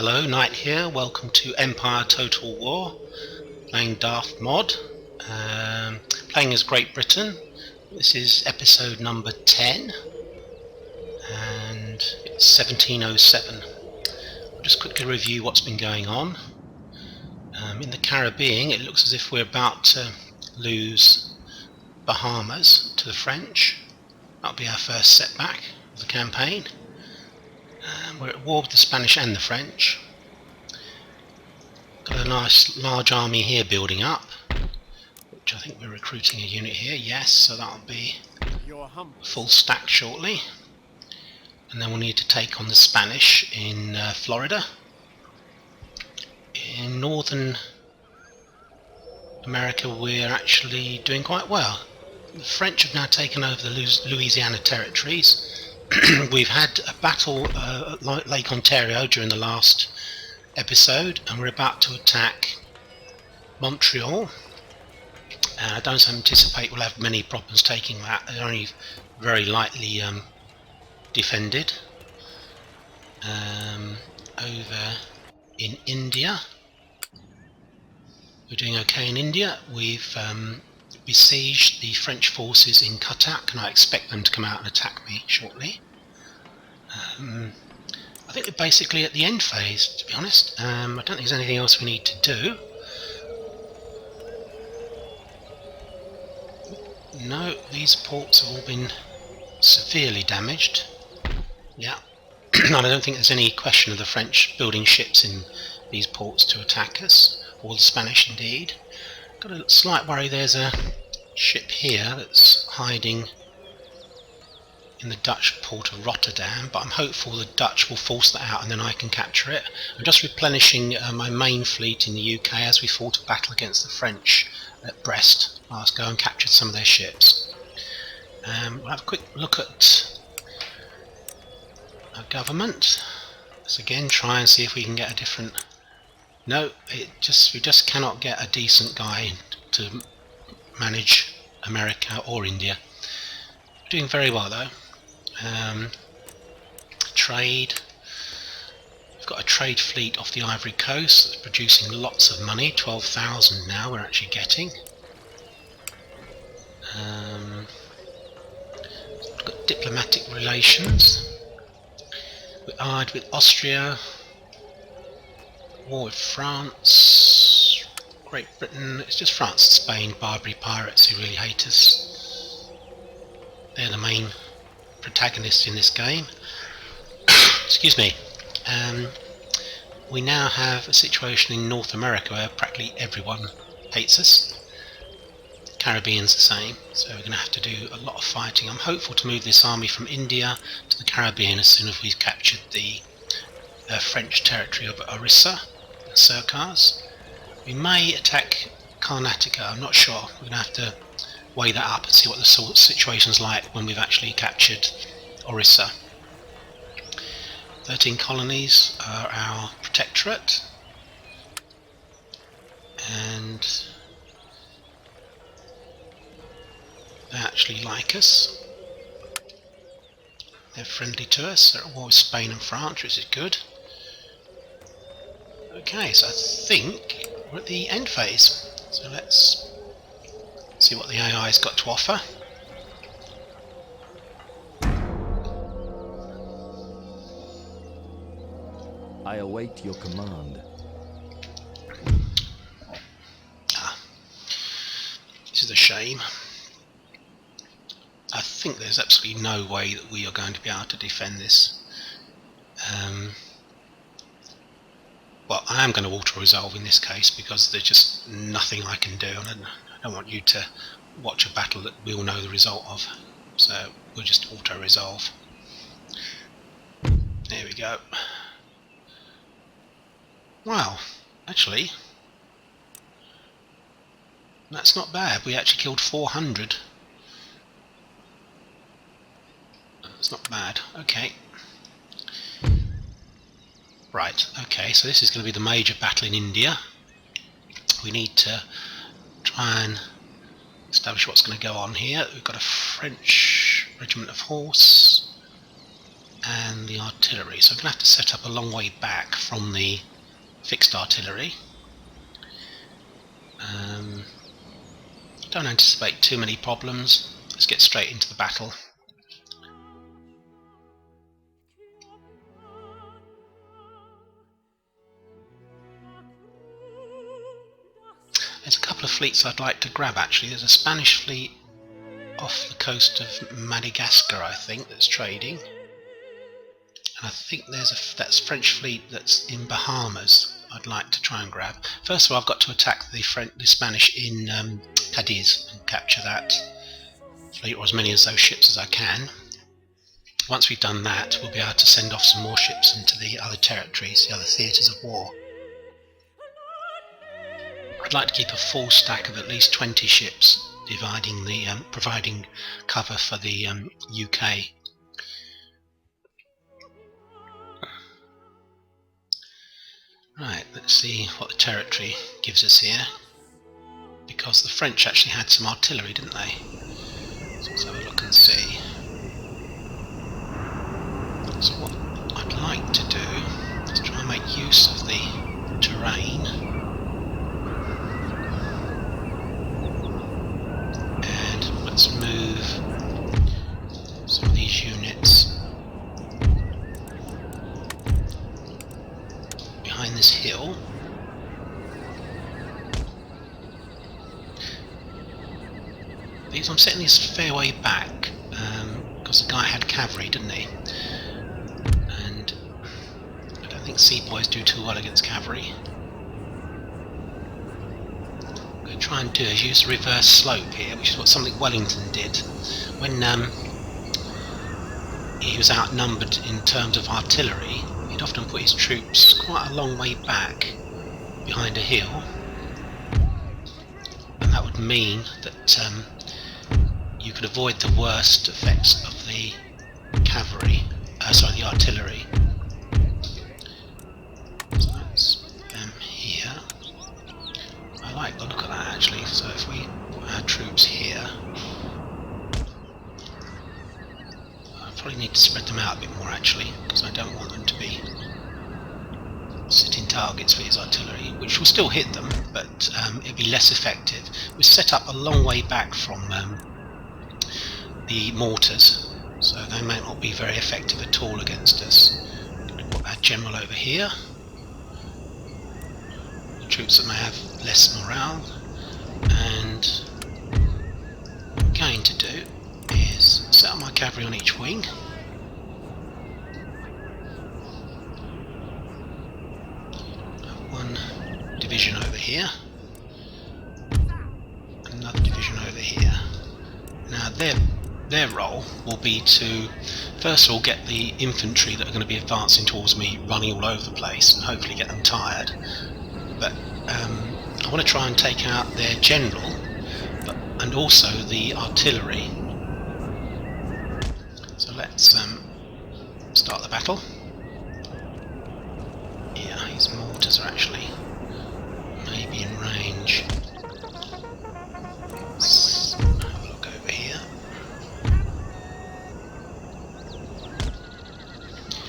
Hello, Knight here. Welcome to Empire Total War. Playing Darthmod. Playing as Great Britain. This is episode number 10. And it's 1707. I'll just quickly review what's been going on. In the Caribbean, it looks as if we're about to lose Bahamas to the French. That'll be our first setback of the campaign. We're at war with the Spanish and the French. Got a nice large army here building up, which I think we're recruiting a unit here. Yes, so that'll be full stack shortly. And then we'll need to take on the Spanish in Florida. In Northern America, we're actually doing quite well. The French have now taken over the Louisiana territories. We've had a battle at Lake Ontario during the last episode, and we're about to attack Montreal. I don't anticipate we'll have many problems taking that. They're only very lightly defended. Over in India, we're doing okay in India. We've besieged the French forces in Cuttack, and I expect them to come out and attack me shortly. I think we're basically at the end phase, to be honest. I don't think there's anything else we need to do. No, these ports have all been severely damaged. Yeah, and I don't think there's any question of the French building ships in these ports to attack us, or the Spanish indeed. Got a slight worry there's a ship here that's hiding in the Dutch port of Rotterdam, but I'm hopeful the Dutch will force that out and then I can capture it. I'm just replenishing my main fleet in the UK as we fought a battle against the French at Brest last go and captured some of their ships. We'll have a quick look at our government. Let's again try and see if we can get a different... No, we just cannot get a decent guy to manage America or India. We're doing very well though. Trade. We've got a trade fleet off the Ivory Coast that's producing lots of money. 12,000 now we're actually getting. We've got diplomatic relations. We're allied with Austria. War with France. Great Britain. It's just France and Spain, Barbary pirates who really hate us. They're the main protagonists in this game. Excuse me. We now have a situation in North America where practically everyone hates us. Caribbean's the same, so we're going to have to do a lot of fighting. I'm hopeful to move this army from India to the Caribbean as soon as we've captured the French territory of Orissa and Circars. We may attack Karnataka, I'm not sure. We're going to have to weigh that up and see what the sort of situation's like when we've actually captured Orissa. 13 colonies are our protectorate, and they actually like us. They're friendly to us. They're at war with Spain and France, which is good. Okay, so I think we're at the end phase. So let's see what the AI's got to offer. I await your command. This is a shame. I think there's absolutely no way that we are going to be able to defend this. Well, I am going to auto-resolve in this case because there's just nothing I can do, and I don't want you to watch a battle that we'll know the result of. So we'll just auto-resolve. There we go. Wow, actually, that's not bad. We actually killed 400. That's not bad. Okay. Right, okay, so this is going to be the major battle in India. We need to try and establish what's going to go on here. We've got a French regiment of horse and the artillery. So I'm going to have to set up a long way back from the fixed artillery. Don't anticipate too many problems. Let's get straight into the battle. There's a couple of fleets I'd like to grab actually. There's a Spanish fleet off the coast of Madagascar, I think, that's trading. And I think there's that's French fleet that's in Bahamas I'd like to try and grab. First of all, I've got to attack the Spanish in Cadiz and capture that fleet, or as many of those ships as I can. Once we've done that, we'll be able to send off some more ships into the other territories, the other theatres of war. I'd like to keep a full stack of at least 20 ships, providing cover for the UK. Right, let's see what the territory gives us here, because the French actually had some artillery, didn't they? So let's have a look and see. So what I'd like to do is try and make use of the terrain and let's move some of these units behind this hill. I'm setting this fair way back because the guy had cavalry, didn't he? And I don't think sepoys do too well against cavalry. What I'm going to try and do is use the reverse slope here, which is what something Wellington did when he was outnumbered in terms of artillery. He'd often put his troops quite a long way back behind a hill, and that would mean that you could avoid the worst effects of the cavalry, the artillery. So that's them here. I like the look of that actually, so if we put our troops here, I probably need to spread them out a bit more actually, because I don't want them to be sitting targets for his artillery, which will still hit them, but it'll be less effective. We set up a long way back from the mortars, so they may not be very effective at all against us. I'm going to put our general over here. The troops that may have less morale, and what I'm going to do is set up my cavalry on each wing. One division over here, another division over here. Now their role will be to first of all get the infantry that are going to be advancing towards me running all over the place and hopefully get them tired, but I want to try and take out their general and also the artillery. So let's start the battle. Yeah, his mortars are actually maybe in range. Let's have a look over here.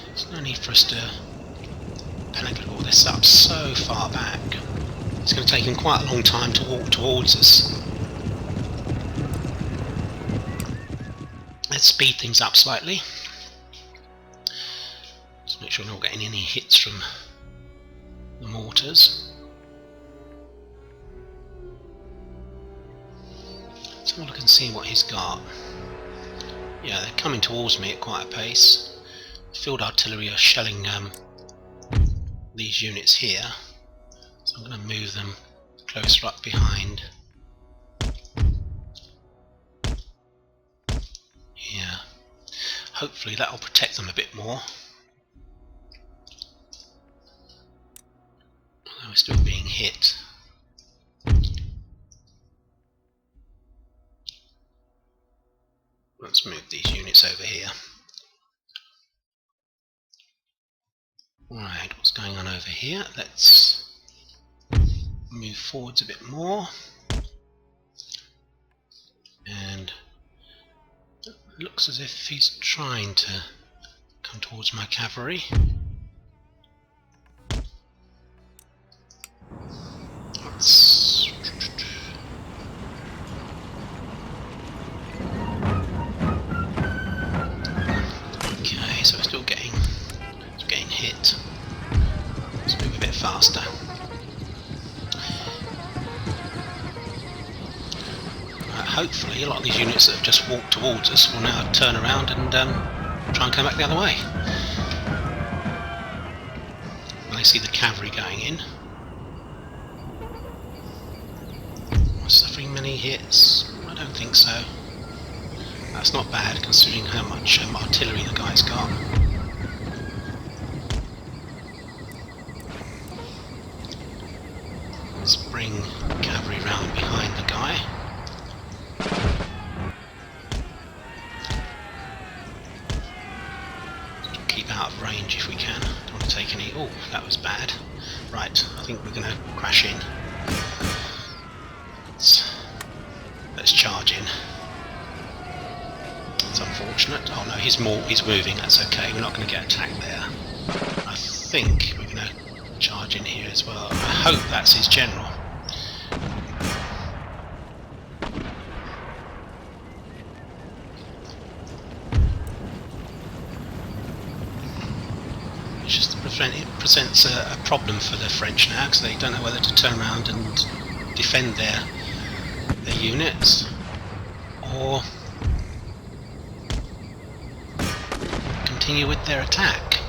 There's no need for us to panic at all. They're set up so far back. It's going to take him quite a long time to walk towards us. Let's speed things up slightly. Just make sure we're not getting any hits from the mortars. Let's have a look and see what he's got. Yeah, they're coming towards me at quite a pace. Field artillery are shelling these units here, so I'm going to move them closer up behind. Yeah, hopefully that will protect them a bit more. Although we're still being hit. Let's move these units over here. Right, what's going on over here? Let's move forwards a bit more. And it looks as if he's trying to come towards my cavalry. Let's... Okay, so we're still getting hit. Let's move a bit faster. Hopefully a lot of these units that have just walked towards us will now turn around and try and come back the other way. When they see the cavalry going in. Am I suffering many hits? I don't think so. That's not bad considering how much artillery the guy's got. Let's bring cavalry round behind the guy. Keep out of range if we can. Don't want to take any... Oh, that was bad. Right, I think we're going to crash in. Let's charge in. It's unfortunate. Oh no, he's moving. That's okay. We're not going to get attacked there. I think we're going to charge in here as well. I hope that's his general. It presents a problem for the French now because they don't know whether to turn around and defend their units or continue with their attack.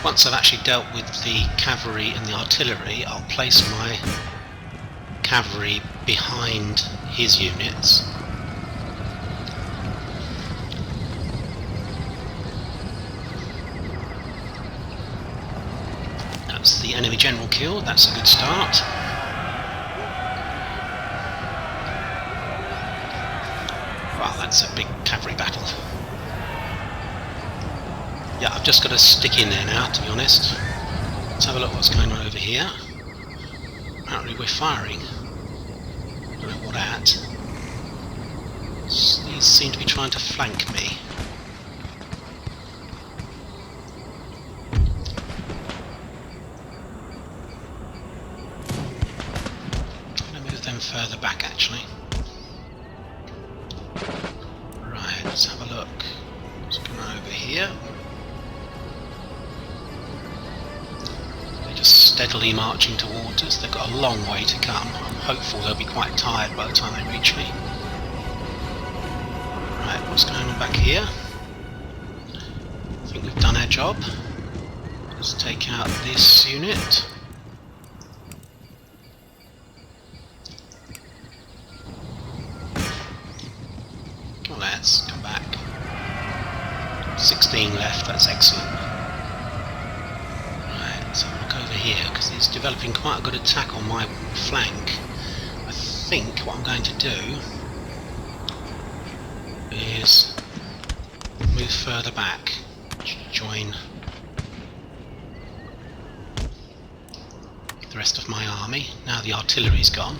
Once I've actually dealt with the cavalry and the artillery, I'll place my cavalry behind his units. That's the enemy general killed. That's a good start. Wow, that's a big cavalry battle. Yeah, I've just got to stick in there now, to be honest. Let's have a look what's going on over here. Apparently we're firing. I don't know what at. These seem to be trying to flank me. I'm going to move them further back actually. Right, let's have a look. Let's come over here. Steadily marching towards us. They've got a long way to come. I'm hopeful they'll be quite tired by the time they reach me. Right, what's going on back here? I think we've done our job. Let's take out this unit. Come on lads, come back. 16 left, that's excellent. So look over here because he's developing quite a good attack on my flank. I think what I'm going to do is move further back to join the rest of my army. Now the artillery's gone.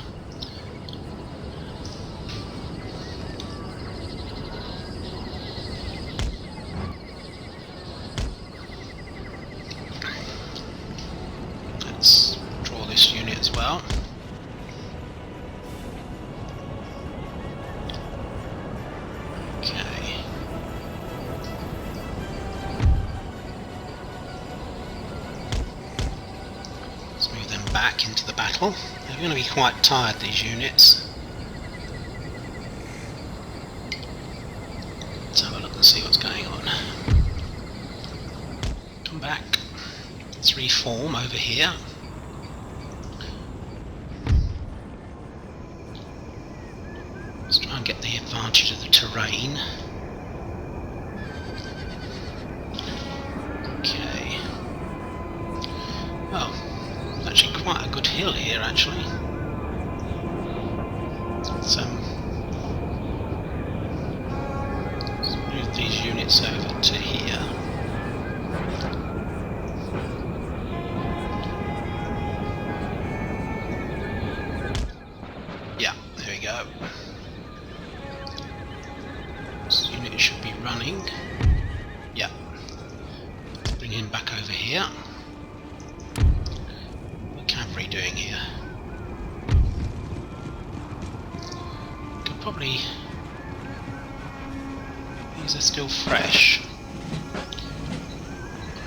Let's draw this unit as well. Okay. Let's move them back into the battle. They're going to be quite tired, these units. Let's have a look and see what's going on. Come back. Let's reform over here. Let's try and get the advantage of the terrain. Okay. Well, it's actually quite a good hill here, actually. Let's move these units over to here. think. Yeah. Bring him back over here. What are cavalry doing here? Could probably... These are still fresh.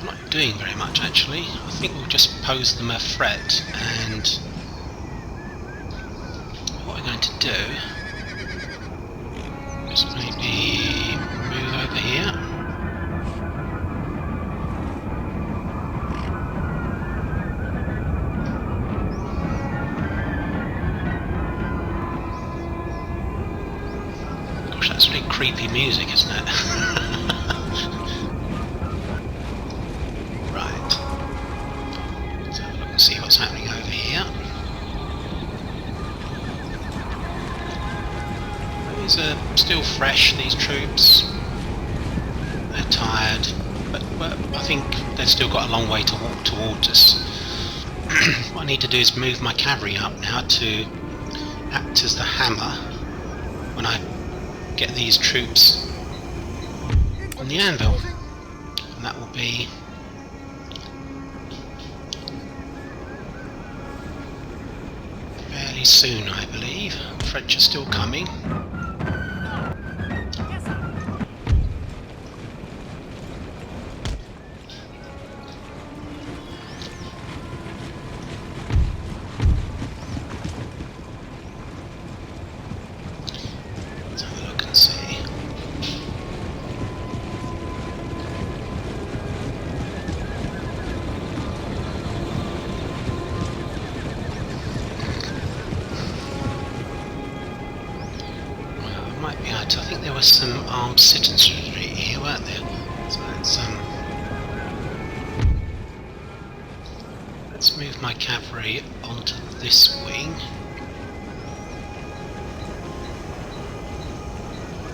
I'm not doing very much actually. I think we'll just pose them a threat, and what we're going to do is maybe move over here. Gosh, that's really creepy music, isn't it? Right. Let's have a look and see what's happening over here. These are still fresh, these troops. They're tired, but I think they've still got a long way to walk towards us. What I need to do is move my cavalry up now to act as the hammer when I get these troops on the anvil, and that will be fairly soon, I believe. The French are still coming. I think there was some armed citizenry here, weren't there? So let's move my cavalry onto this wing.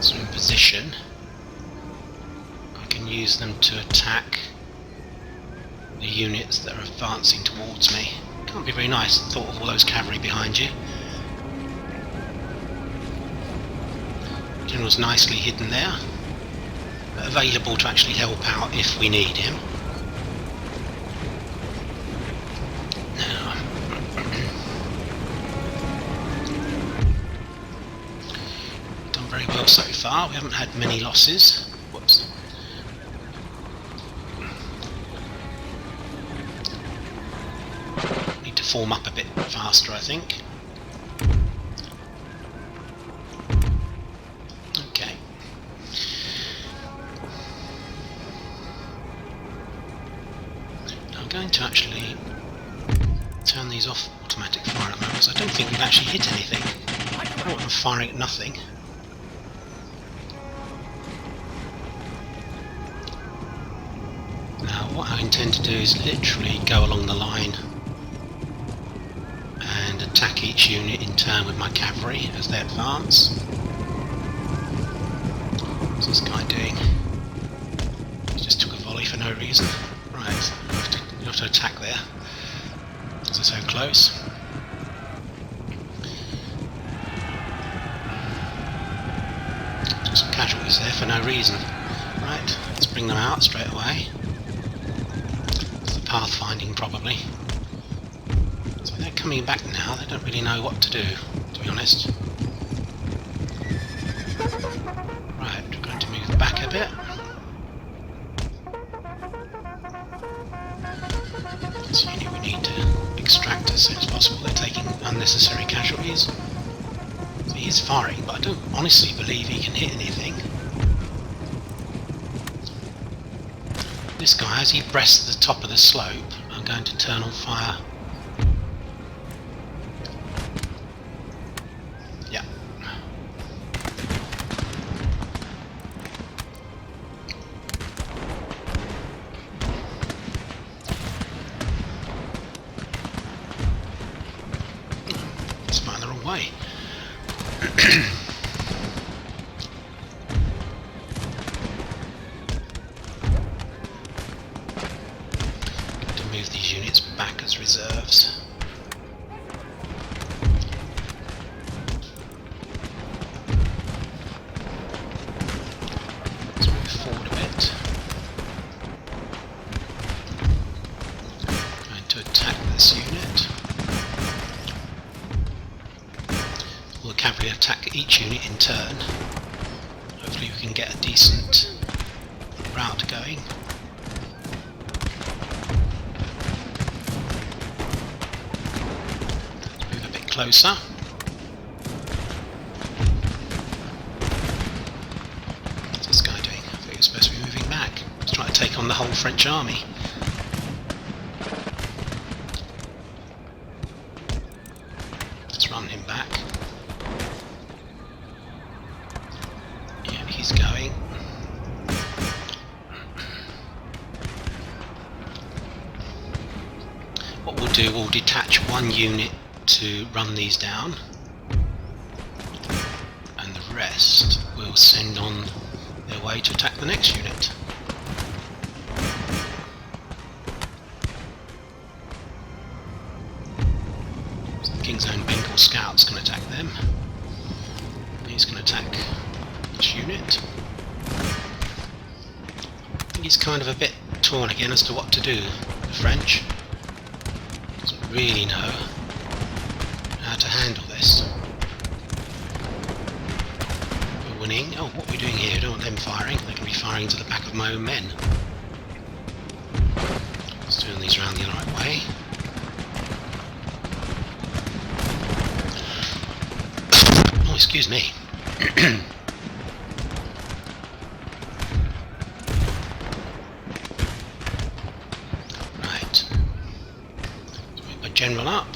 So in position, I can use them to attack the units that are advancing towards me. Can't be very nice, the thought of all those cavalry behind you. General's nicely hidden there, but available to actually help out if we need him. Now, done very well so far. We haven't had many losses. Whoops. Need to form up a bit faster, I think. Going to actually turn these off automatic fire at the moment, because I don't think we've actually hit anything. I don't want them firing at nothing. Now what I intend to do is literally go along the line and attack each unit in turn with my cavalry as they advance. What's this guy doing? He just took a volley for no reason. Right. You have to attack there, because they're so close. Took some casualties there for no reason. Right, let's bring them out straight away. It's the pathfinding probably. So they're coming back now, they don't really know what to do, to be honest. Right, we're going to move back a bit. This unit we need to extract as soon as possible. They're taking unnecessary casualties. So he is firing, but I don't honestly believe he can hit anything. This guy, as he breasts the top of the slope, I'm going to turn on fire. Yeah. Way. To move these units back as reserves. Let's move forward each unit in turn. Hopefully we can get a decent route going. Let's move a bit closer. What's this guy doing? I think he's supposed to be moving back. He's trying to take on the whole French army. Let's run him back. Yeah, he's going. What we'll do, we'll detach one unit to run these down, and the rest we'll send on their way to attack the next unit. So the King's Own Bengal Scouts can attack them. He's going to attack this unit. I think he's kind of a bit torn again as to what to do, the French. Doesn't really know how to handle this. We're winning. Oh, what are we doing here? I don't want them firing. They're going to be firing to the back of my own men. Let's turn these around the right way. Oh, excuse me. Right. Move my general up.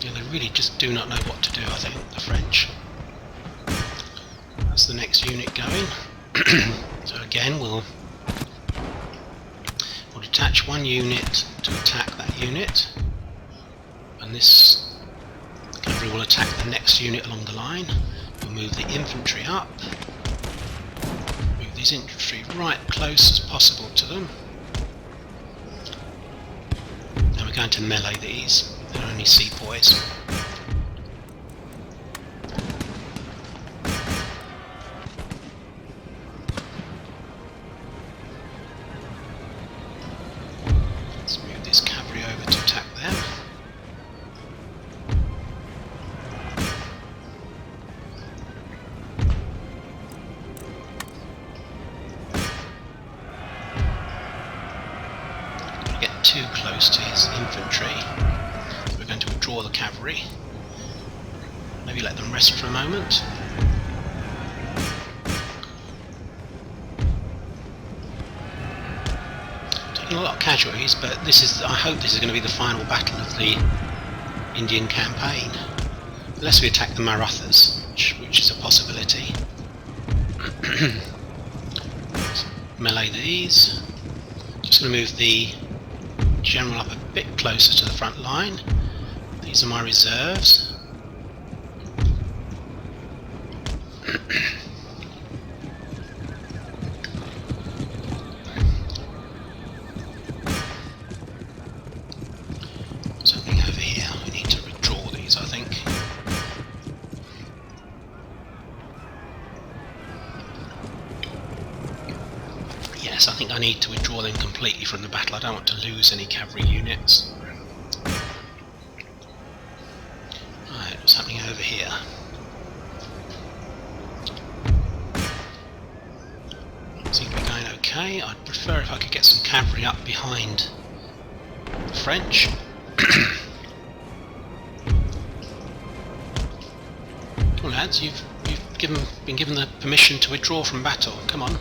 Yeah, they really just do not know what to do, I think, the French. That's the next unit going. So again, we'll detach one unit to attack that unit, and this cavalry will attack the next unit along the line. We'll move the infantry up, move these infantry right close as possible to them, and we're going to melee these. They're only sepoys. Let's move this cavalry over to attack them. Don't get too close to his infantry. We're going to withdraw the cavalry. Maybe let them rest for a moment. Taking a lot of casualties, but I hope this is going to be the final battle of the Indian campaign. Unless we attack the Marathas, which is a possibility. Melee these. Just going to move the general up a bit closer to the front line. These are my reserves. Something over here. We need to withdraw these, I think. Yes, I think I need to withdraw them completely from the battle. I don't want to lose any cavalry units. Right, what's happening over here? Seems to be going okay. I'd prefer if I could get some cavalry up behind the French. Well, lads, you've been given the permission to withdraw from battle. Come on.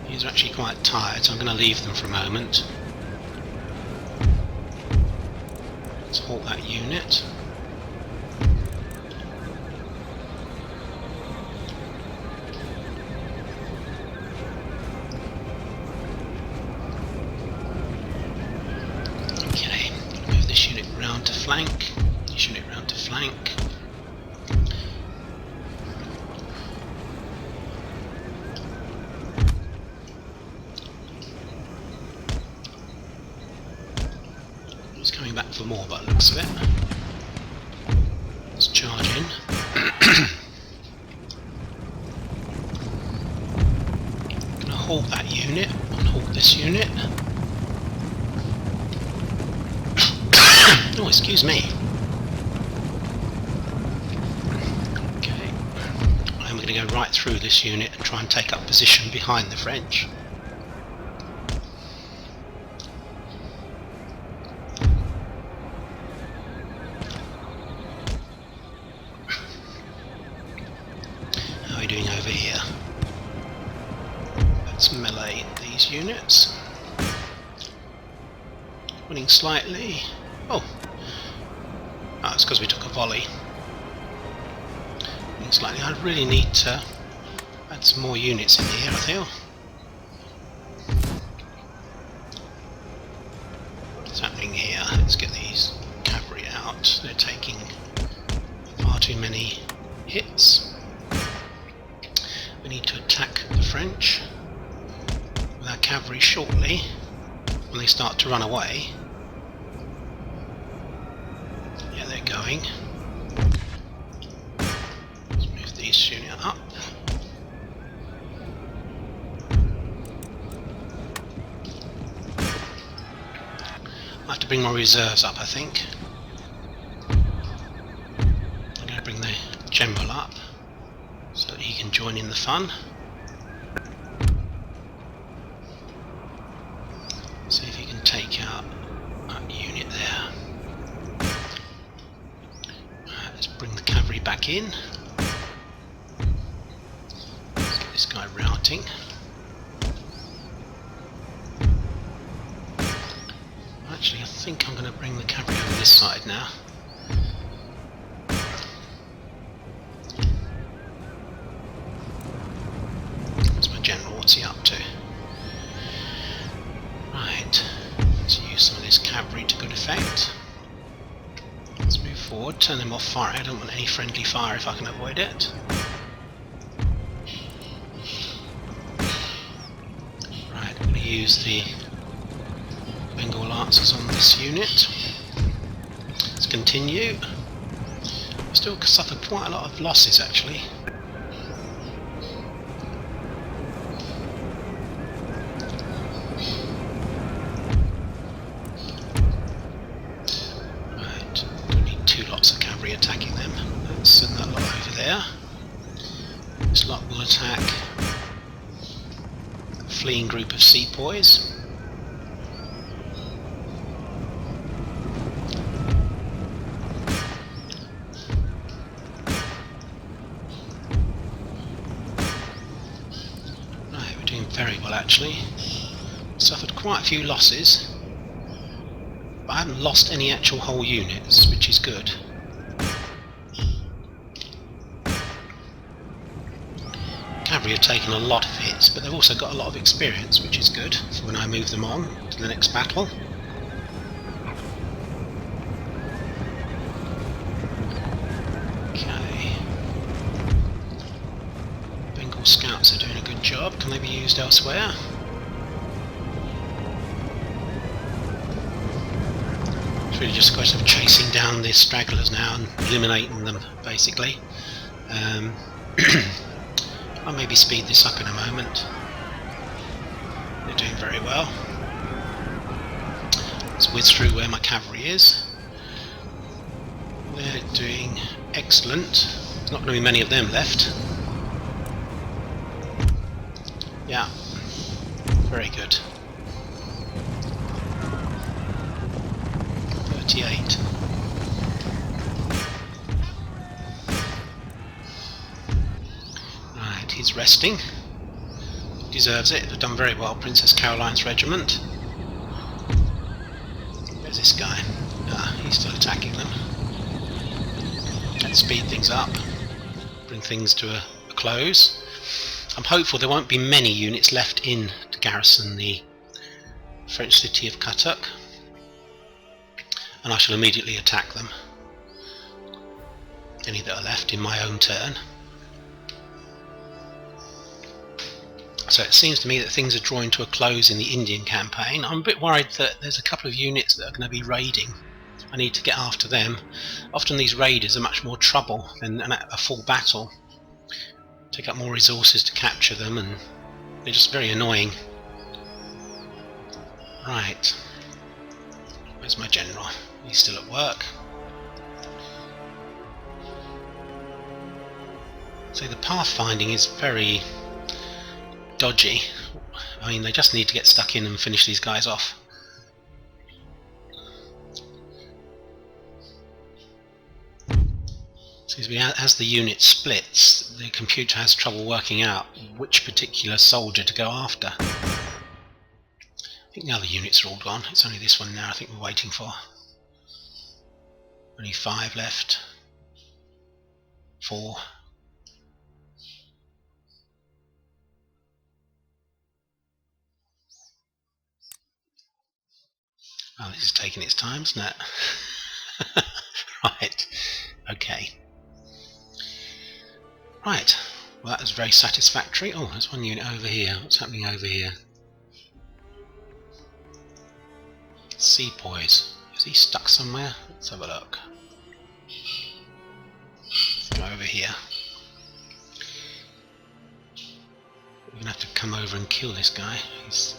These are actually quite tired, so I'm going to leave them for a moment. Let's halt that unit. Okay, move this unit round to flank. This unit round to flank. He's coming back for more by the looks of it. Let's charge in. Gonna halt that unit and halt this unit. Oh, excuse me. going to go right through this unit and try and take up position behind the French. How are we doing over here? Let's melee these units. Winning slightly. Oh, it's because we took a volley. Winning slightly. I really need to add some more units in here, I feel. What's happening here? Let's get these cavalry out. They're taking far too many hits. We need to attack the French with our cavalry shortly when they start to run away. Yeah, they're going. Let's move these units up. I have to bring my reserves up, I think. I'm going to bring the general up so that he can join in the fun. See if he can take out that unit there. Let's bring the cavalry back in. Let's get this guy routing. Actually, I think I'm going to bring the cavalry over this side now. Where's my general? What's he up to? Right, let's use some of this cavalry to good effect. Let's move forward, turn them off fire. I don't want any friendly fire if I can avoid it. Right, I'm going to use the Bengal Lancers on this unit. Let's continue. I still suffered quite a lot of losses actually. Right, we need 2 lots of cavalry attacking them. Let's send that lot over there. This lot will attack a fleeing group of sepoys. Very well actually. Suffered quite a few losses, but I haven't lost any actual whole units, which is good. Cavalry have taken a lot of hits, but they've also got a lot of experience, which is good for when I move them on to the next battle. Scouts are doing a good job. Can they be used elsewhere? It's really just a question of chasing down the stragglers now and eliminating them, basically. I'll maybe speed this up in a moment. They're doing very well. Let's whiz through where my cavalry is. They're doing excellent. There's not going to be many of them left. Yeah, very good. 38. Right, he's resting. Deserves it. They've done very well, Princess Caroline's regiment. Where's this guy? He's still attacking them. Let's speed things up. Bring things to a close. I'm hopeful there won't be many units left in to garrison the French city of Cuttack, and I shall immediately attack them. Any that are left in my own turn. So it seems to me that things are drawing to a close in the Indian campaign. I'm a bit worried that there's a couple of units that are going to be raiding. I need to get after them. Often these raiders are much more trouble than a full battle. Take up more resources to capture them, and they're just very annoying. Right. Where's my general? He's still at work. So the pathfinding is very dodgy. I mean, they just need to get stuck in and finish these guys off. Seems to be as the unit splits, the computer has trouble working out which particular soldier to go after. I think the other units are all gone. It's only this one now I think we're waiting for. Only 5 left. 4. Oh, this is taking its time, isn't it? Right. Okay. Right. Well, that was very satisfactory. Oh, there's one unit over here. What's happening over here? Sepoys. Is he stuck somewhere? Let's have a look. Let's go over here. We're going to have to come over and kill this guy. He's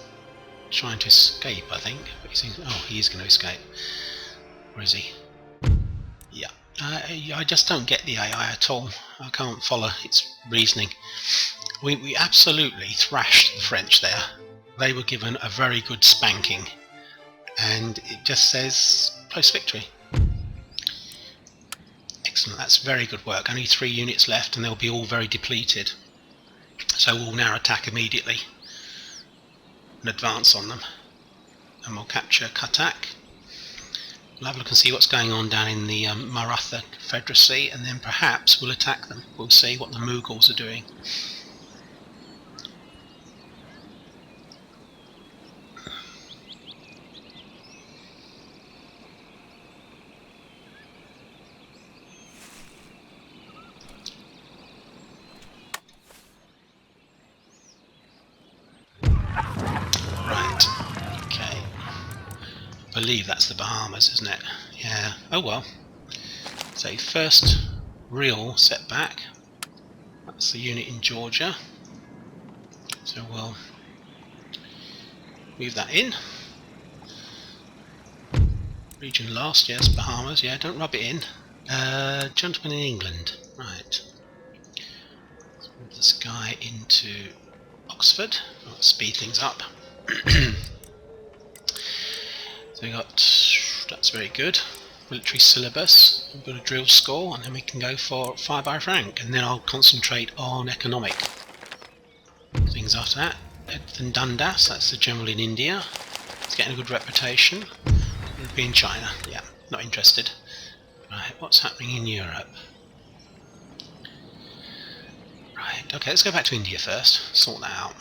trying to escape, I think. But he seems, oh, he is going to escape. Where is he? Yeah. I just don't get the AI at all. I can't follow its reasoning. We absolutely thrashed the French there. They were given a very good spanking. And it just says post-victory. Excellent, that's very good work. Only 3 units left and they'll be all very depleted. So we'll now attack immediately and advance on them. And we'll capture Cuttack. We'll have a look and see what's going on down in the Maratha Confederacy, and then perhaps we'll attack them. We'll see what the Mughals are doing. Right, okay. I believe that's the Bahamas, isn't it? Yeah, oh well. So first real setback. That's the unit in Georgia. So we'll move that in. Region lost, yes, Bahamas, yeah, don't rub it in. Gentleman in England, right. Let's move this guy into Oxford. I'll speed things up. So we got, that's very good. Military syllabus, we've got a drill score, and then we can go for fire by rank, and then I'll concentrate on economic things after that. Then Dundas, that's the general in India. It's getting a good reputation. It'll be in China, yeah, not interested. Right, what's happening in Europe? Right, okay, let's go back to India first, sort that out.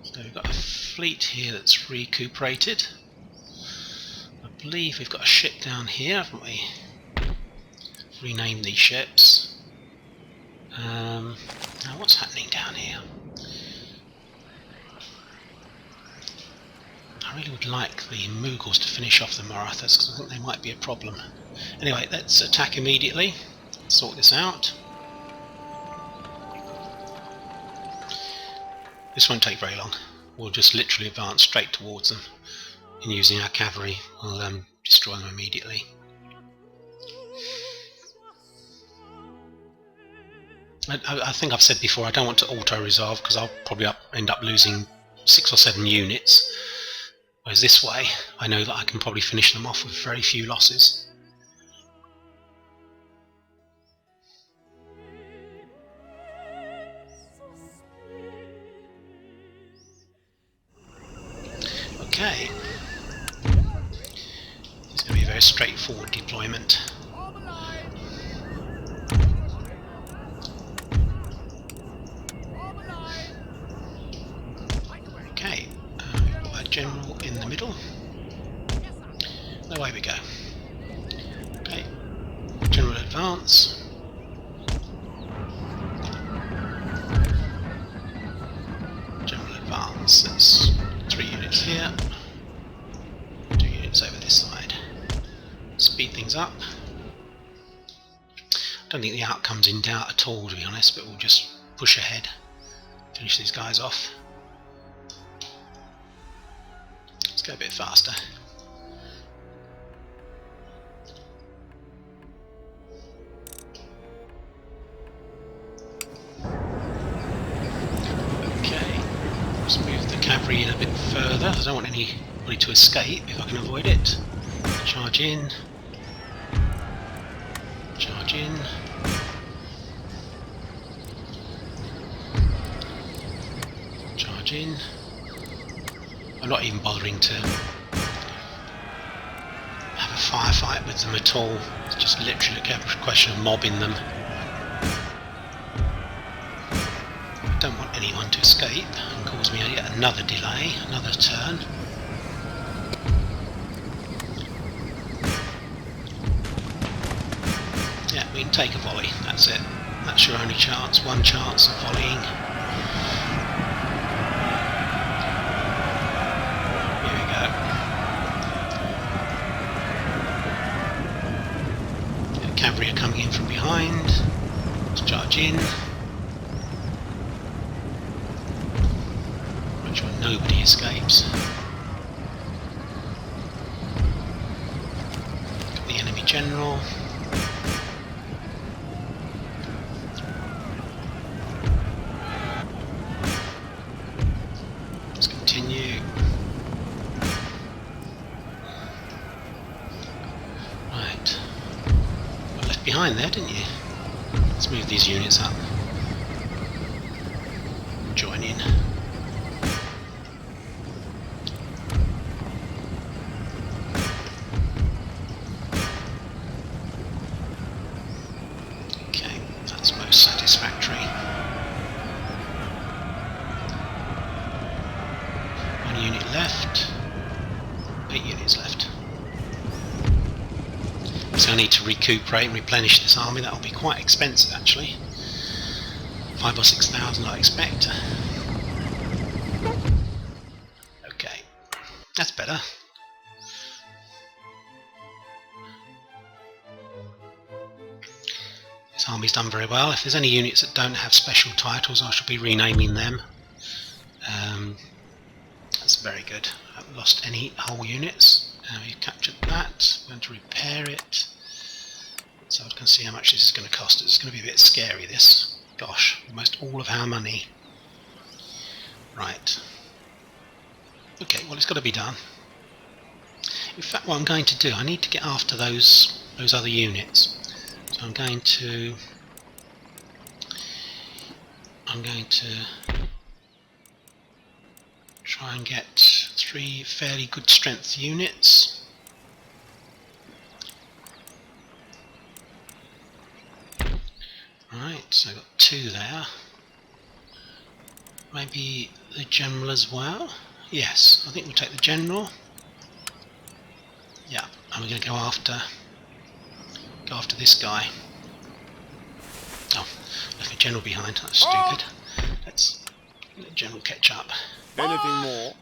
So we've got a fleet here that's recuperated. I believe we've got a ship down here, haven't we? Rename these ships. Now what's happening down here? I really would like the Mughals to finish off the Marathas because I think they might be a problem. Anyway, let's attack immediately. Sort this out. This won't take very long. We'll just literally advance straight towards them. And using our cavalry, we'll destroy them immediately. I think I've said before, I don't want to auto-resolve because I'll probably end up losing 6 or 7 units. Whereas this way, I know that I can probably finish them off with very few losses. Okay. It's going to be a very straightforward deployment. Okay, we've got a general in the middle. Away we go. Okay, general advance. General advance, that's 3 units here, 2 units over this side. Speed things up. I don't think the outcome's in doubt at all, to be honest, but we'll just push ahead, finish these guys off. Let's go a bit faster. cavalry in a bit further. I don't want anybody to escape if I can avoid it. Charge in. Charge in. Charge in. I'm not even bothering to have a firefight with them at all. It's just literally a question of mobbing them. I don't want anyone to escape and cause me yet another delay, another turn. Yeah, we can take a volley, that's it. That's your only chance, one chance of volleying. Here we go. The cavalry are coming in from behind. Let's charge in. Make sure nobody escapes. Got the enemy general. Behind there, didn't you? Let's move these units up. Join in. Okay, that's most satisfactory. One unit left. 8 units left. So I need to recuperate and replenish this army. That'll be quite expensive actually. 5,000 or 6,000 I expect. Okay, that's better. This army's done very well. If there's any units that don't have special titles, I shall be renaming them. That's very good. I haven't lost any whole units. We've captured that. I'm going to repair it. So I can see how much this is going to cost us. It's going to be a bit scary, this. Gosh, almost all of our money. Right. Okay, well it's got to be done. In fact, what I'm going to do, I need to get after those other units. So I'm going to try and get 3 fairly good strength units. Right, so I've got 2 there. Maybe the general as well? Yes, I think we'll take the general. Yeah, and we're going to go after this guy. Oh, left the general behind, that's stupid. Let's let the general catch up. Anything more?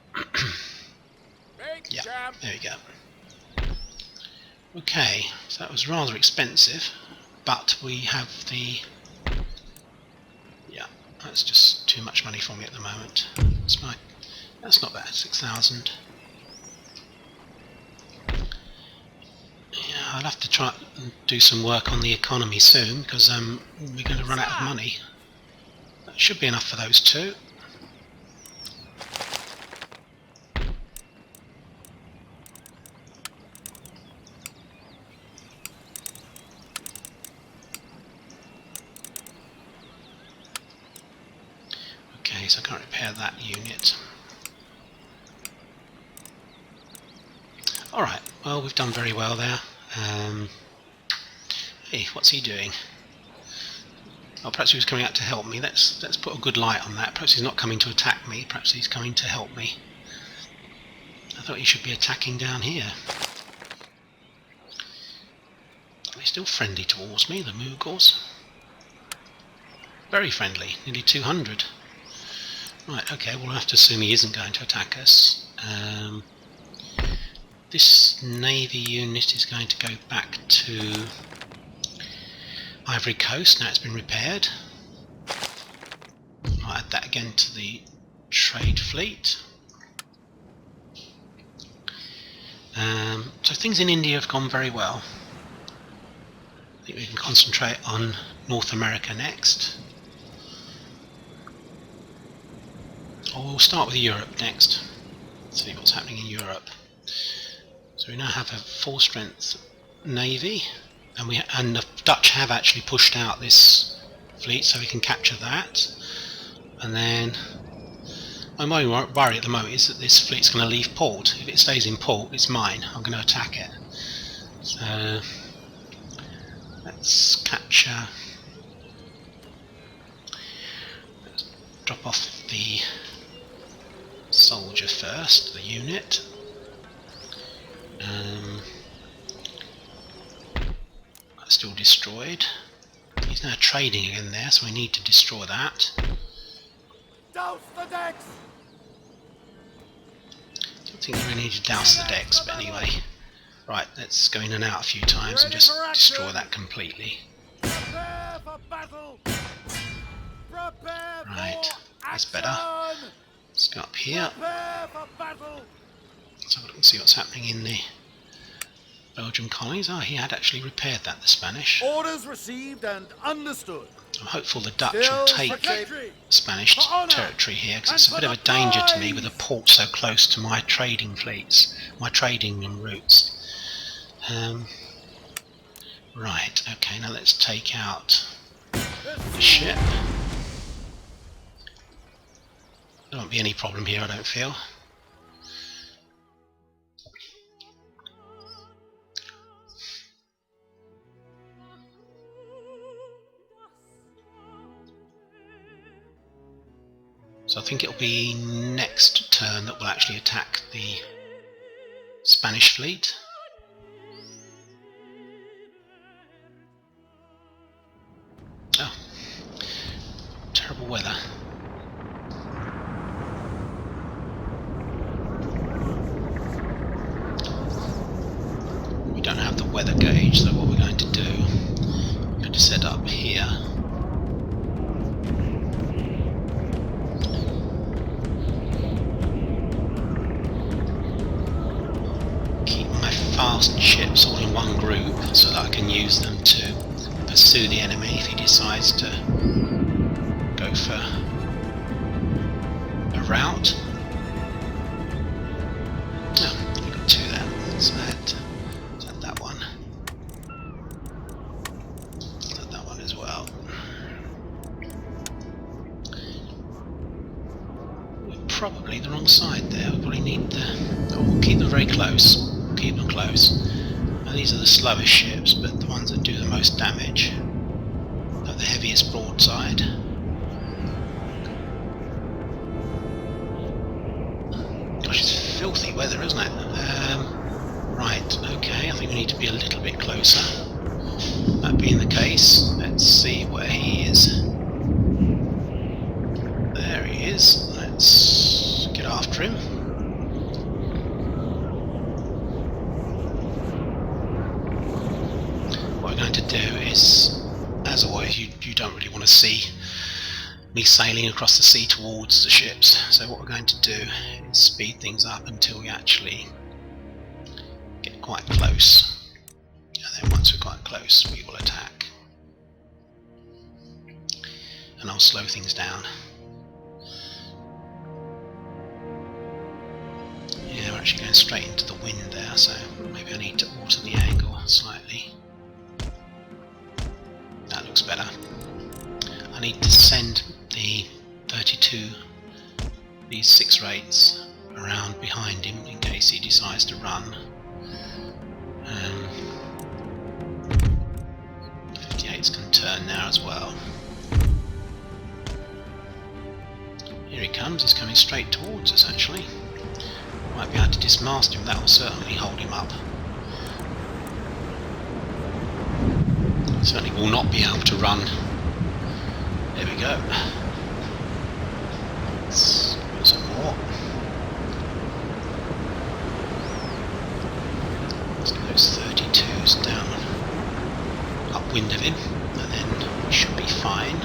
Yeah, there we go. Okay, so that was rather expensive, but we have the... Yeah, that's just too much money for me at the moment. That's not bad, 6,000. Yeah, I'll have to try and do some work on the economy soon, because we're going to run out of money. That should be enough for those 2. Okay, so I can't repair that unit. Alright, well we've done very well there. Hey, what's he doing? Oh, perhaps he was coming out to help me. Let's put a good light on that. Perhaps he's not coming to attack me, perhaps he's coming to help me. I thought he should be attacking down here. They're still friendly towards me, the Mughals. Very friendly, nearly 200. Right, okay, we'll have to assume he isn't going to attack us. This navy unit is going to go back to Ivory Coast. Now it's been repaired. I'll add that again to the trade fleet. So things in India have gone very well. I think we can concentrate on North America next. Oh, we'll start with Europe next. See what's happening in Europe. So we now have a full strength navy, and the Dutch have actually pushed out this fleet, so we can capture that. And then my only worry at the moment is that this fleet's going to leave port. If it stays in port, it's mine. I'm going to attack it. So let's capture. Let's drop off the soldier first, the unit. That's still destroyed. He's now trading again there, so we need to destroy that. Douse the decks! Don't think we really need to douse the decks, but anyway. Right, let's go in and out a few times and just destroy that completely. Prepare for battle! Prepare Right, for that's better. action! Let's go up here. Prepare for battle! Let's have a look and see what's happening in the Belgian colonies. Oh, he had actually repaired that, the Spanish. Orders received and understood. I'm hopeful the Dutch will take Victory! Spanish territory here, because it's a bit of a danger to me with a port so close to my trading fleets, my trading routes. Right, okay, now let's take out the ship. There won't be any problem here, I don't feel. So I think it'll be next turn that we'll actually attack the Spanish fleet. Oh, terrible weather. We don't have the weather gauge, so what we're going to do, we're going to set up here. Fast ships all in one group so that I can use them to pursue the enemy if he decides to go for a route. Oh, we've got two there. Let's add that one. Let's add that one as well. We're probably the wrong side there. We probably need the. Oh, we'll keep them very close. Keep them close. And these are the slowest ships, but the ones that do the most damage. Have the heaviest broadside. Gosh, it's filthy weather, isn't it? Right, okay, I think we need to be a little bit closer. That being the case, let's see where he is. There he is. Let's get after him. To do is, as always, you don't really want to see me sailing across the sea towards the ships, so what we're going to do is speed things up until we actually get quite close, and then once we're quite close we will attack, and I'll slow things down. Yeah, we're actually going straight into the wind there, so maybe I need to alter the angle slightly. That looks better. I need to send the 32, these 6 rates around behind him in case he decides to run. 58's can turn now as well. Here he comes, he's coming straight towards us actually. Might be able to dismast him, that will certainly hold him up. Certainly will not be able to run. There we go. Let's put some more. Let's get those 32s down upwind of him, and then we should be fine.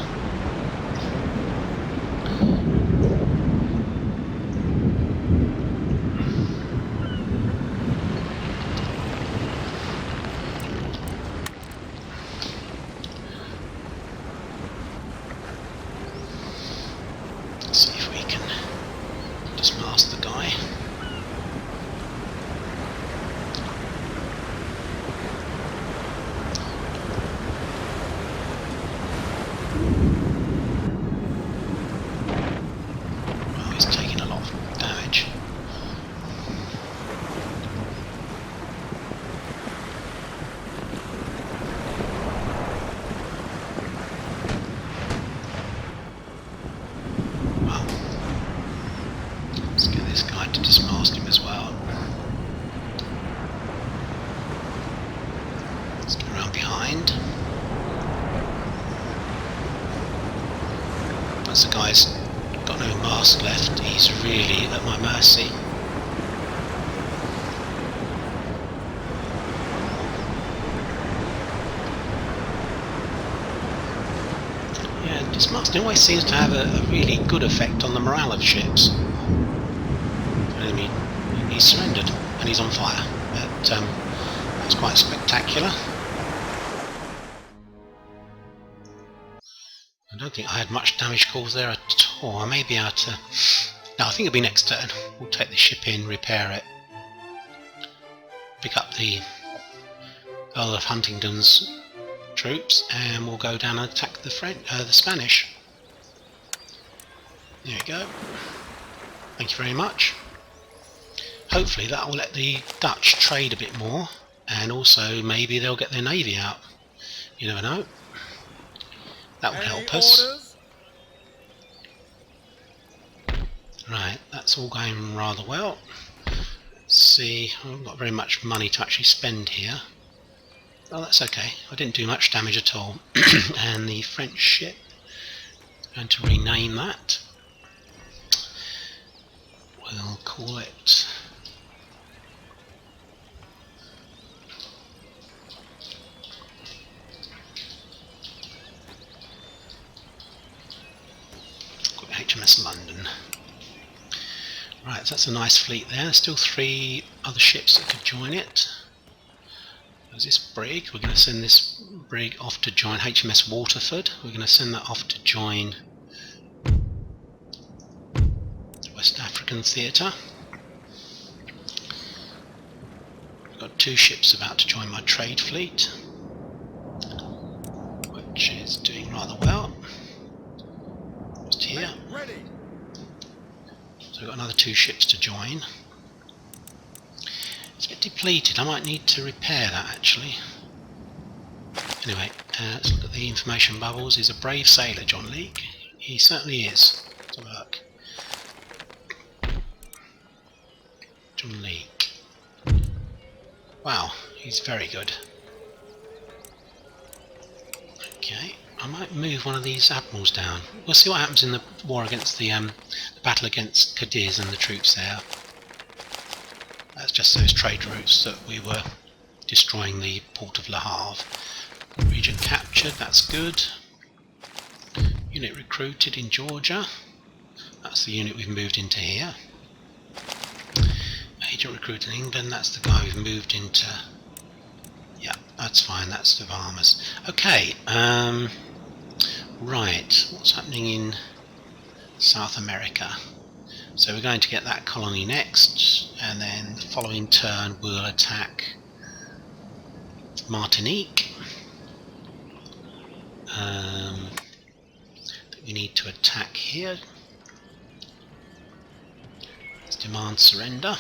just mast the guy. Oh, he's taking a lot of damage. Let's get this guy to dismast him as well. Let's go around behind. Once the guy's got no mast left, he's really at my mercy. Yeah, dismasting always seems to have a really good effect on the morale of ships. He surrendered and he's on fire. That's quite spectacular. I don't think I had much damage caused there at all. I may be able to... No, I think it'll be next turn. We'll take the ship in, repair it, pick up the Earl of Huntingdon's troops, and we'll go down and attack the Spanish. There we go. Thank you very much. Hopefully that will let the Dutch trade a bit more, and also maybe they'll get their navy out. You never know. That would help us. Right, that's all going rather well. Let's see, I haven't got very much money to actually spend here. Oh, that's okay. I didn't do much damage at all. And the French ship, I'm going to rename that. We'll call it... HMS London. Right, so that's a nice fleet there. There's still 3 other ships that could join it. There's this brig. We're going to send this brig off to join HMS Waterford. We're going to send that off to join the West African Theatre. I've got 2 ships about to join my trade fleet, which is doing rather well. Just here. So we've got another 2 ships to join. It's a bit depleted. I might need to repair that actually. Anyway, let's look at the information bubbles. He's a brave sailor, John Leake. He certainly is. Let's have a look. John Leake. Wow, he's very good. Okay, I might move one of these admirals down. We'll see what happens in the war against the battle against Cadiz and the troops there. That's just those trade routes that we were destroying the port of Le Havre. Region captured, that's good. Unit recruited in Georgia. That's the unit we've moved into here. Agent recruited in England, that's the guy we've moved into. Yeah, that's fine, that's the Bahamas. Okay, right, what's happening in South America? So we're going to get that colony next, and then the following turn we'll attack Martinique. We need to attack here. Let's demand surrender.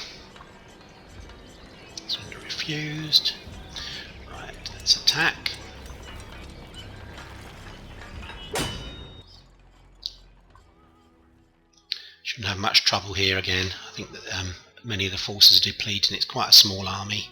Surrender refused. Right, let's attack. Shouldn't have much trouble here again. I think that many of the forces are depleted and it's quite a small army.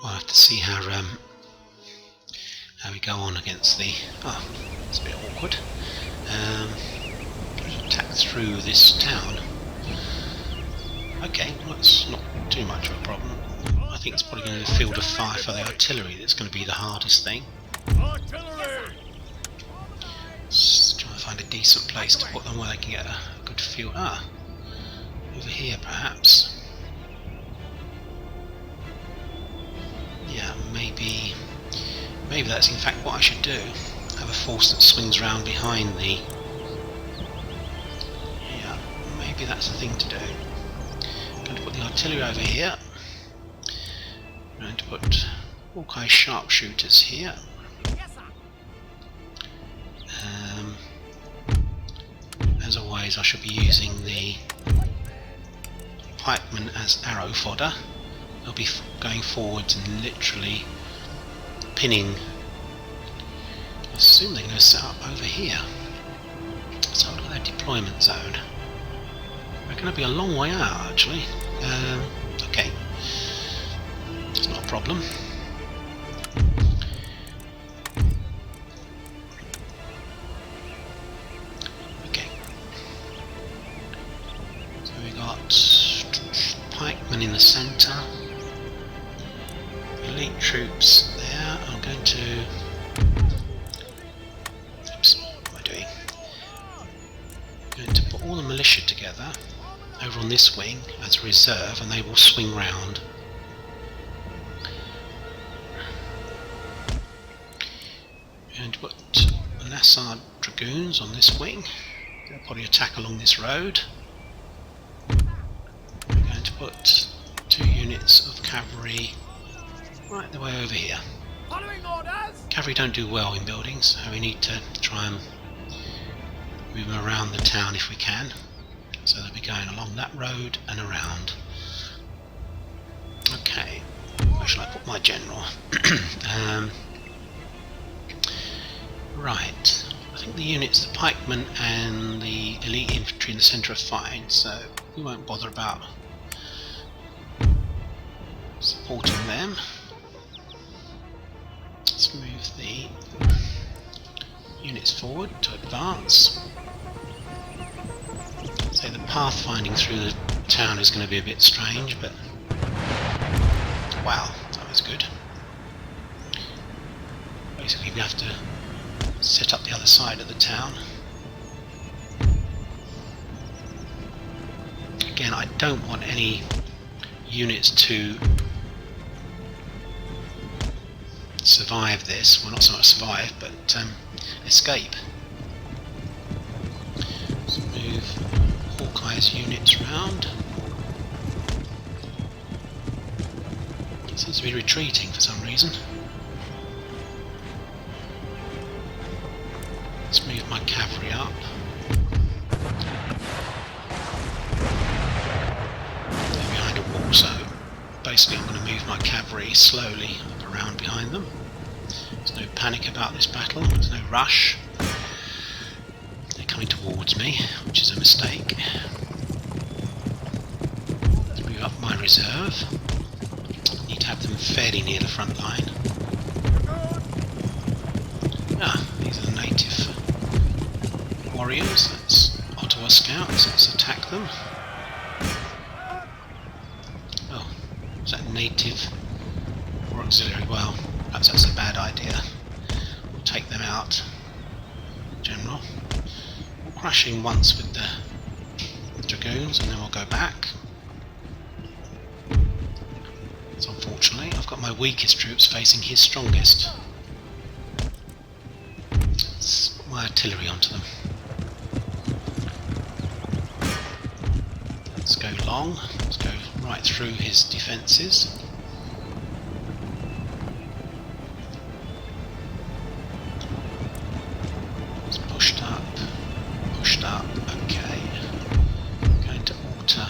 We'll have to see how we go on against the... Oh, it's a bit awkward. Attack through this town. Okay, well, that's not too much of a problem. I think it's probably going to be the field of fire for the artillery that's going to be the hardest thing. Artillery! Let's try and find a decent place to put them where they can get a good field. Ah, over here perhaps. Yeah, maybe that's in fact what I should do. Have a force that swings round behind the... Yeah, maybe that's the thing to do. I'm going to put the artillery over here. I'm going to put Hawkeye sharpshooters here. As always, I should be using the pikemen as arrow fodder. They'll be going forwards and literally pinning. I assume they're going to set up over here. So look at their deployment zone. They're going to be a long way out actually. Okay, it's not a problem. Okay, so we got pikemen in the centre, elite troops there. I'm going to... Oops, what am I doing? I'm going to put all the militia together over on this wing as a reserve, and they will swing round. And put Nassau dragoons on this wing. They'll probably attack along this road. I'm going to put 2 units of cavalry right the way over here. Following orders! Cavalry don't do well in buildings, so we need to try and move them around the town if we can. So they'll be going along that road and around. Okay, where shall I put my general? Right, I think the units, the pikemen and the elite infantry in the centre are fine, so we won't bother about supporting them. Let's move the units forward to advance. So the pathfinding through the town is going to be a bit strange, but wow, that was good. Basically we have to set up the other side of the town. Again, I don't want any units to survive this. Well, not so much survive, but escape. Let's move Hawkeye's units round. It seems to be retreating for some reason. Let's move my cavalry up. They're behind a wall, so basically I'm going to move my cavalry slowly up around behind them. There's no panic about this battle, there's no rush. They're coming towards me, which is a mistake. Let's move up my reserve. I need to have them fairly near the front line. Ah, these are the native warriors. That's Ottawa scouts. Let's attack them. Oh, is that native or auxiliary? Well, perhaps that's a bad idea. We'll take them out, General. We'll crash in once with the dragoons and then we'll go back. So unfortunately, I've got my weakest troops facing his strongest. Let's put my artillery onto them. Let's go long. Let's go right through his defences. It's pushed up. Pushed up. Okay. Going to alter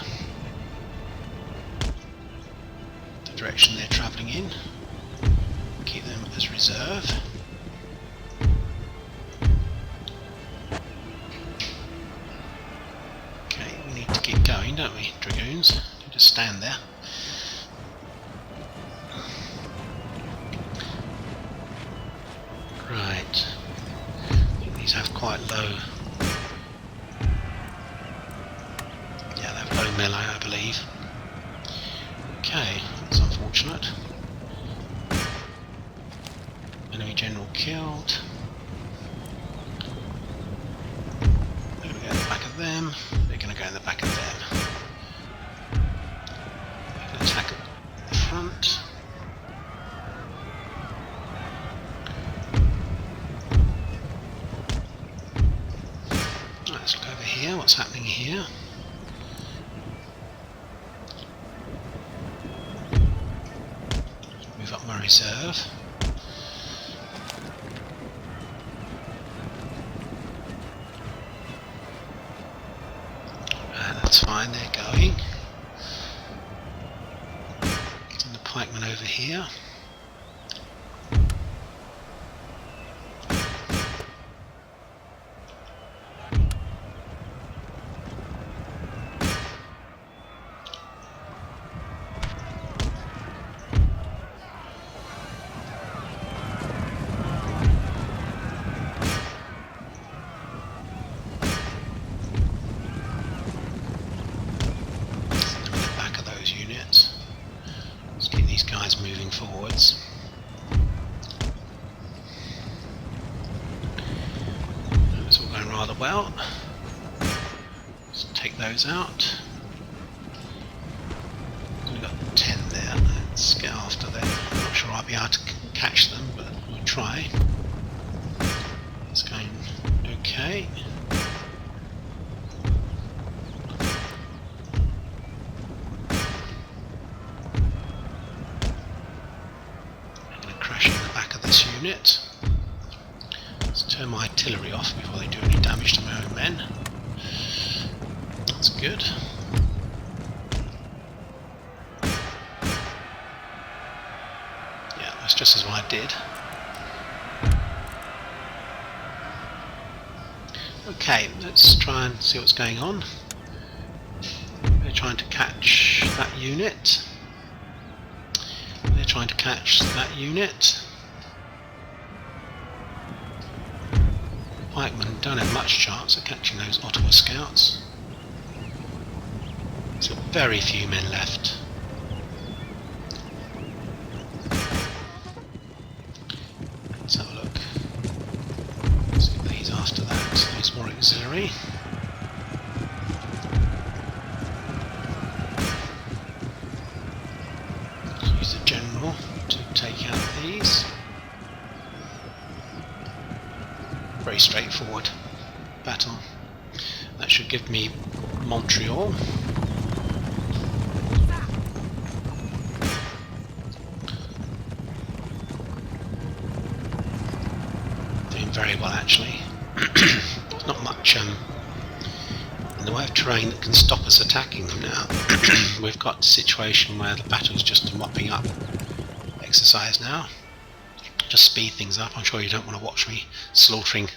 the direction they're travelling in. Keep them as reserve. Okay, we need to keep going, don't we, dragoons? You just stand there. Right. I think these have quite low melee, I believe. Okay, that's unfortunate. Enemy general killed. They're going to go in the back of them. They're going to go in the back of them. They're going to attack at the front. Let's look over here. What's happening here? Move up my reserve. That's fine, they're going. Send the pikemen over here. Moving forwards. It's all going rather well. Let's take those out. We've got 10 there. Let's get after them. I'm not sure I'll be able to catch them, but we'll try. It's going okay. Unit. Let's turn my artillery off before they do any damage to my own men. That's good. Yeah, that's just as what I did. Okay, let's try and see what's going on. They're trying to catch that unit. They're trying to catch that unit. Pikemen don't have much chance of catching those Ottawa scouts. There's got very few men left. Let's have a look. Let's get these after that. So there's more auxiliary. Let's use the general to take out these. Very straightforward battle. That should give me Montreal. Doing very well actually. There's not much in the way of terrain that can stop us attacking them now. We've got a situation where the battle's just a mopping up exercise now. Just speed things up. I'm sure you don't want to watch me slaughtering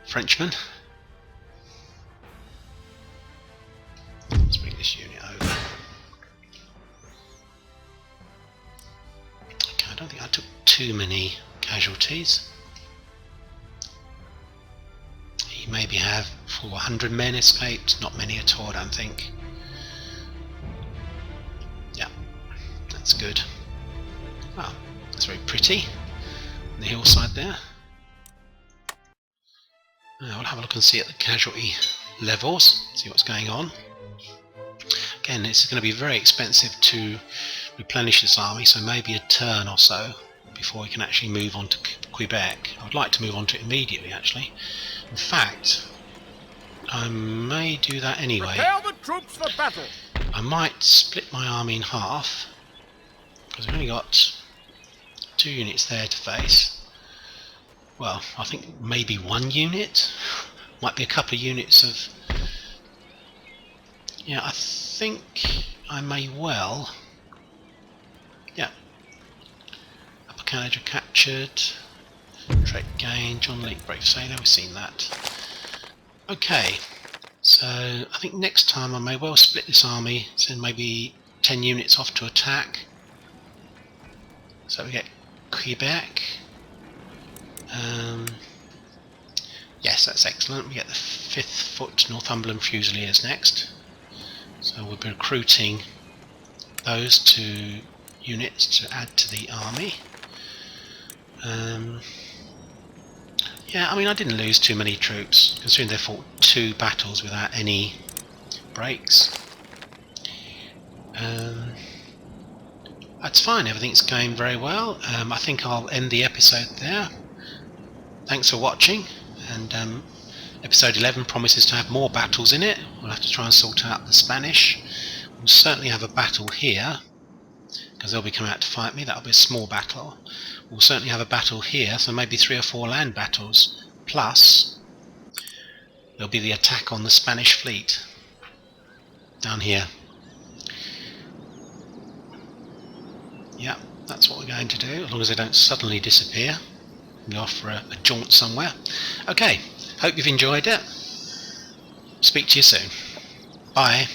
Frenchmen. Let's bring this unit over. Okay, I don't think I took too many casualties. You maybe have 400 men escaped, not many at all I don't think. Yeah, that's good. Wow. It's very pretty on the hillside there. Now we'll have a look and see at the casualty levels, see what's going on. Again, it's going to be very expensive to replenish this army, so maybe a turn or so before we can actually move on to Quebec. I would like to move on to it immediately actually. In fact, I may do that anyway. Prepare the troops for battle. I might split my army in half because we've only got 2 units there to face. Well, I think maybe 1 unit. Might be a couple of units of... Yeah, I think I may well... Yeah. Upper Canada captured. Trait gain. John Lake, brave sailor. We've seen that. Okay. So, I think next time I may well split this army. Send maybe 10 units off to attack. So we get Quebec. Yes, that's excellent. We get the 5th Foot Northumberland Fusiliers next. So we'll be recruiting those two units to add to the army. Yeah, I mean, I didn't lose too many troops, considering they fought 2 battles without any breaks. That's fine, everything's going very well. I think I'll end the episode there. Thanks for watching, and episode 11 promises to have more battles in it. We'll have to try and sort out the Spanish. We'll certainly have a battle here, because they'll be coming out to fight me. That'll be a small battle. We'll certainly have a battle here, so maybe 3 or 4 land battles. Plus, there'll be the attack on the Spanish fleet down here. Yeah, that's what we're going to do, as long as they don't suddenly disappear and go off for a jaunt somewhere. Okay, hope you've enjoyed it. Speak to you soon. Bye.